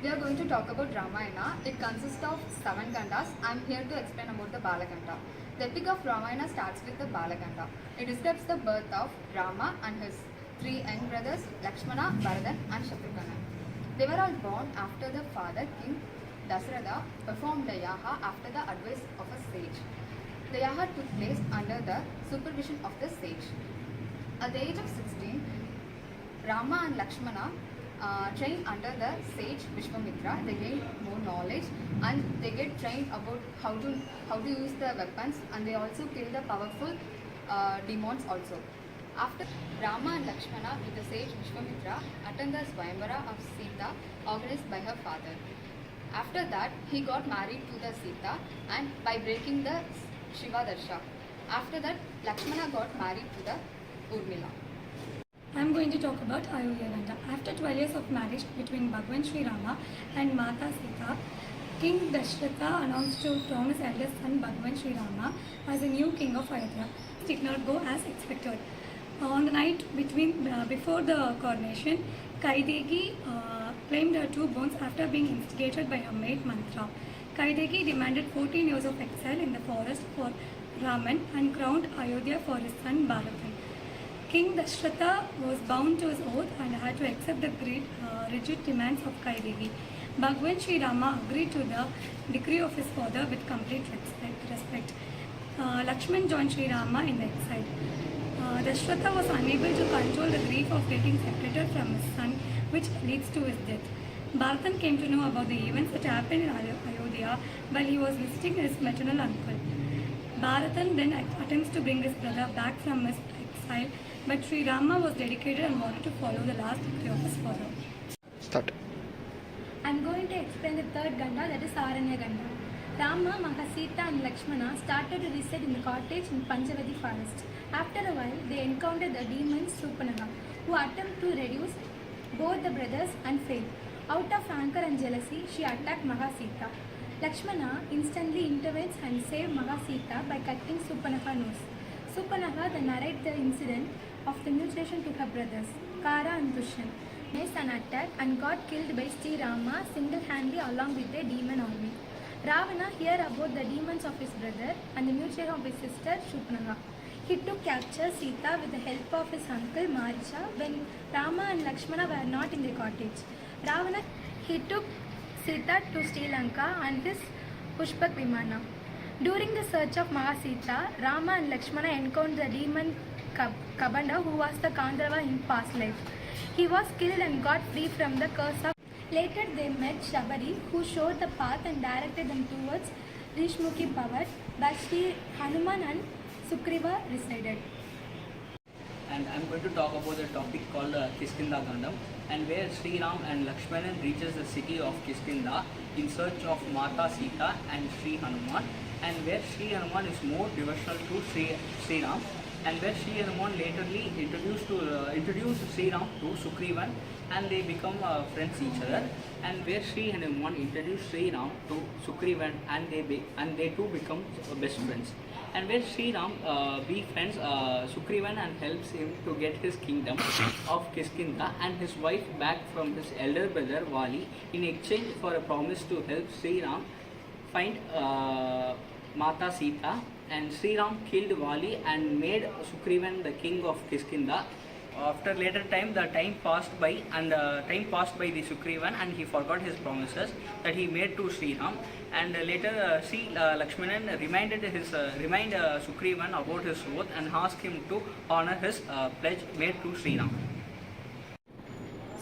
We are going to talk about Ramayana. It consists of 7 Kandas. I am here to explain about the Balakanda. The epic of Ramayana starts with the Balakanda. It describes the birth of Rama and his 3 young brothers Lakshmana, Bharatan and Shatrugna. They were all born after the father King Dasharatha performed the Yaha after the advice of a sage. The Yaha took place under the supervision of the sage. At the age of 16, Rama and Lakshmana trained under the sage Vishwamitra. They gain more knowledge and they get trained about how to use the weapons, and they also kill the powerful demons also. After Rama and Lakshmana with the sage Vishwamitra attend the Swayamvara of Sita organized by her father. After that, he got married to the Sita and by breaking the Shiva Darsha. After that, Lakshmana got married to the Urmila. I am going to talk about Ayodhya Ganda. After 12 years of marriage between Bhagwan Sri Rama and Mata Sita, King Dasharatha announced to crown his eldest son Bhagwan Sri Rama as the new king of Ayodhya. It did not go as expected. On the night before the coronation, Kaidegi claimed her 2 bones after being instigated by her maid Mantra. Kaidegi demanded 14 years of exile in the forest for Raman and crowned Ayodhya for his son Bharatan. King Dasharatha was bound to his oath and had to accept the rigid demands of Kaidegi. Bhagwan Sri Rama agreed to the decree of his father with complete respect. Lakshman joined Sri Rama in the exile. Dasharatha was unable to control the grief of getting separated from his son, which leads to his death. Bharatan came to know about the events that happened in Ayodhya while he was visiting his maternal uncle. Bharatan then attempts to bring his brother back from his exile, but Sri Rama was dedicated and wanted to follow the last decree of his father. Start. I am going to explain the third Ganda, that is Aranya Ganda. Rama, Sita and Lakshmana started to reside in the cottage in Panchavati forest. After a while, they encountered the demon Surpanakha, who attempted to reduce both the brothers and failed. Out of anger and jealousy, she attacked Mahasita. Lakshmana instantly intervenes and saved Mahasita by cutting Surpanakha's nose. Surpanakha then narrated the incident of the mutilation to her brothers, Kara and Dushyant. Faced an attack and got killed by Sri Rama single-handedly along with the demon army. Ravana heard about the demons of his brother and the mutilation of his sister Shurpanakha. He took capture Sita with the help of his uncle Marisha when Rama and Lakshmana were not in the cottage. He took Sita to Sri Lanka and his Pushpak Vimana. During the search of Mahasita, Rama and Lakshmana encountered the demon Kabanda, who was the Kandava in past life. He was killed and got free from the curse of. Later they met Shabari, who showed the path and directed them towards Rishmukhi Pavat, where Sri Hanuman and Sugriva resided. And I am going to talk about the topic called Kiskinda Gandam, and where Sri Ram and Lakshmanan reaches the city of Kiskinda in search of Mata Sita and Sri Hanuman, and where Sri Hanuman is more devotional to Sri Ram, and where Sri Hanuman laterly introduced Sri Ram to Sugrivan, and they become friends each other, and where Sri Hanuman introduced Sri Ram to Sugrivan, and they two become best friends, and where Sri Ram befriends Sugrivan and helps him to get his kingdom of Kiskinda and his wife back from his elder brother Vali in exchange for a promise to help Sri Ram find Mata Sita. And Sri Ram killed Vali and made Sugrivan the king of Kiskinda. After later time, the time passed by the Sugrivan, and he forgot his promises that he made to Sri Ram. And later Sri Lakshmanan reminded Sugrivan about his oath and asked him to honor his pledge made to Sri Ram.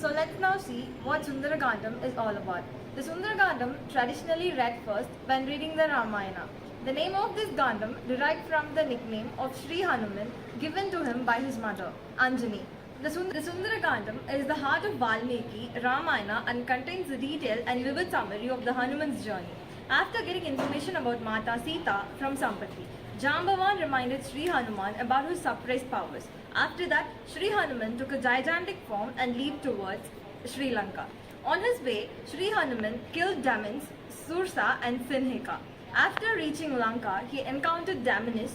So let's now see what Sundaragandam is all about. The Sundaragandam traditionally read first when reading the Ramayana. The name of this Gandam derived from the nickname of Sri Hanuman given to him by his mother, Anjani. The Sundaragandam is the heart of Valmiki Ramayana and contains a detailed and vivid summary of the Hanuman's journey. After getting information about Mata Sita from Sampati, Jambavan reminded Sri Hanuman about his suppressed powers. After that, Sri Hanuman took a gigantic form and leaped towards Sri Lanka. On his way, Sri Hanuman killed demons Sursa and Sinhika. After reaching Lanka, he encountered Damanus,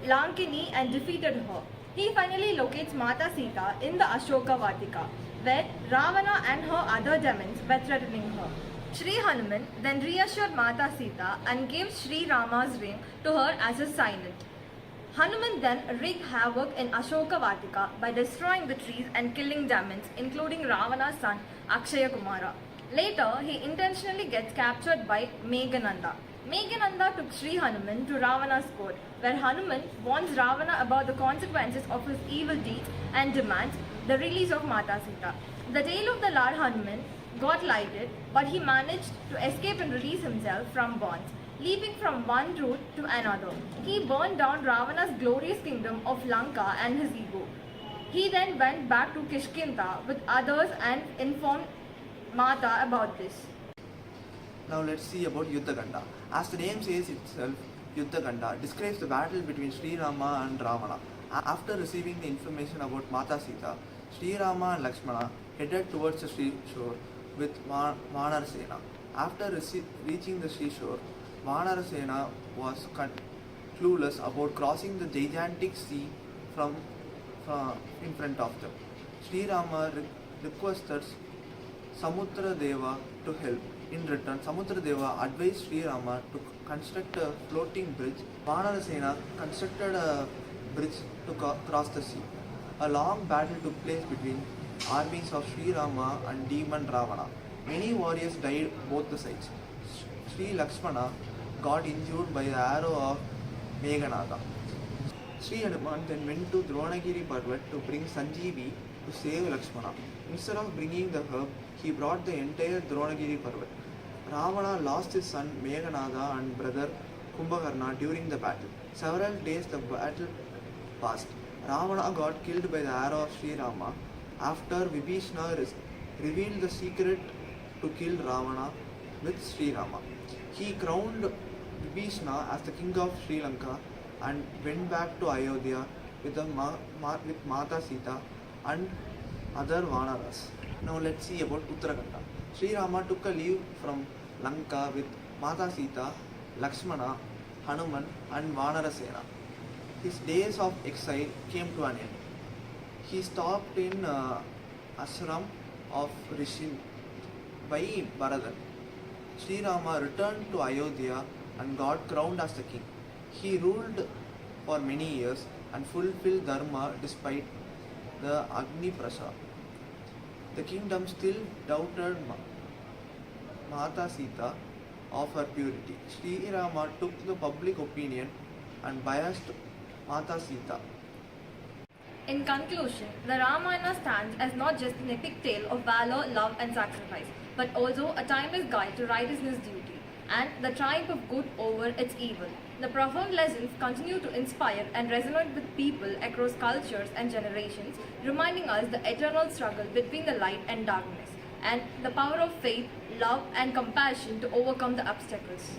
Lankini and defeated her. He finally locates Mata Sita in the Ashoka Vatika. where Ravana and her other demons were threatening her. Sri Hanuman then reassured Mata Sita and gave Sri Rama's ring to her as a signet. Hanuman then wreaked havoc in Ashoka Vatika by destroying the trees and killing demons, including Ravana's son Akshaya Kumara. Later, he intentionally gets captured by Meghananda. Meghananda took Sri Hanuman to Ravana's court, where Hanuman warns Ravana about the consequences of his evil deeds and demands the release of Mata Sita. The tale of the Lord Hanuman got lighted, but he managed to escape and release himself from bonds, leaping from one route to another. He burned down Ravana's glorious kingdom of Lanka and his ego. He then went back to Kishkinda with others and informed Mata about this. Now let's see about Yuddhaganda. As the name says itself, Yuddhaganda describes the battle between Sri Rama and Ravana. After receiving the information about Mata Sita, Sri Rama and Lakshmana headed towards the seashore with Vanarasena. After reaching the seashore, Vanarasena was clueless about crossing the gigantic sea from in front of them. Sri Rama requested Samudra Deva to help. In return, Samudra Deva advised Sri Rama to construct a floating bridge. Vanarasena constructed a bridge to cross the sea. A long battle took place between armies of Sri Rama and demon Ravana. Many warriors died both the sides. Sri Lakshmana got injured by the arrow of Meghanada. Sri Hanuman then went to Dronagiri Parvat to bring Sanjeevi to save Lakshmana. Instead of bringing the herb, he brought the entire Dronagiri Parvat. Ravana lost his son Meghanada and brother Kumbhakarna during the battle. Several days the battle passed. Ravana got killed by the arrow of Sri Rama after Vibhishana revealed the secret to kill Ravana with Sri Rama. He crowned Vibhishana as the king of Sri Lanka and went back to Ayodhya with Mata Sita and other Vanaras. Now let's see about Uttarakhanda. Sri Rama took a leave from Lanka with Mata Sita, Lakshmana, Hanuman and Vanarasena. His days of exile came to an end. He stopped in ashram of Rishin by Bharadan. Sri Rama returned to Ayodhya and got crowned as the king. He ruled for many years and fulfilled dharma despite the Agni Prasha. The kingdom still doubted Mata Sita of her purity. Sri Rama took the public opinion and biased Mata Sita. In conclusion, the Ramayana stands as not just an epic tale of valor, love and sacrifice, but also a timeless guide to righteousness duty and the triumph of good over its evil. The profound lessons continue to inspire and resonate with people across cultures and generations, reminding us the eternal struggle between the light and darkness, and the power of faith, love and compassion to overcome the obstacles.